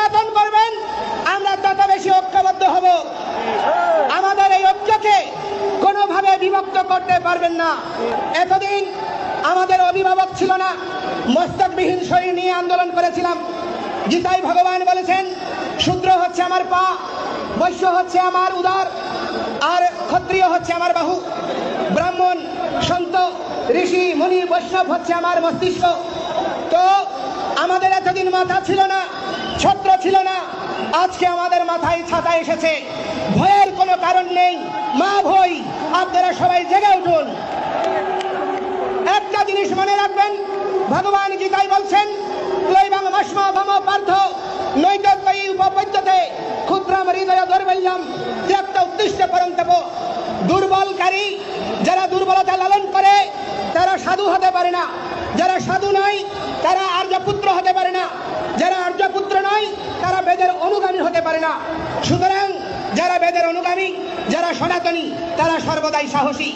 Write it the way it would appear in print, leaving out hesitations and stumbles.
নির্যাতন করবেন, আমরা তত বেশি ঐক্যবদ্ধ হব। আমাদের এই ঐক্যকে কোনোভাবে বিভক্ত করতে পারবেন না। এতদিন আমাদের অভিভাবক ছিল না, মস্তকবিহীন শরীর নিয়ে আন্দোলন করেছিলাম। গীতায় ভগবান বলেছেন, শূদ্র হচ্ছে আমার পা, বৈশ্য হচ্ছে আমার উদর, আর ক্ষত্রিয় হচ্ছে আমার বাহু, ব্রাহ্মণ, সন্ত, ঋষি, মুনি, বৈষ্ণব হচ্ছে আমার মস্তিষ্ক। তো আমাদের এতদিন মাথা ছিল না, ছত্র ছিল না, আজকে আমাদের মাথায় ছাতা এসেছে। ভয়ের কোনো কারণ নেই, মা ভয়, আপনারা সবাই জেগে উঠুন। একটা জিনিস মনে রাখবেন, ভগবান গীতায় বলছেন, ত্রৈবাং ভস্ম ভম পার্থ নৈতত্বয়ী উপপদ্যতে ক্ষুদ্রম হৃদয় দৌর্বল্যম ত্যক্ত উদ্দিষ্ট পরম তপ। দুর্বলকারী, যারা দুর্বলতা লালন করে, তারা সাধু হতে পারে না। যারা সাধু নয়, তারা আর্যপুত্র হতে পারে না। যারা আর্যপুত্র নয়, তারা বেদের অনুগামী হতে পারে না। সুতরাং যারা বেদের অনুগামী, যারা সনাতনী, তারা সর্বদাই সাহসী।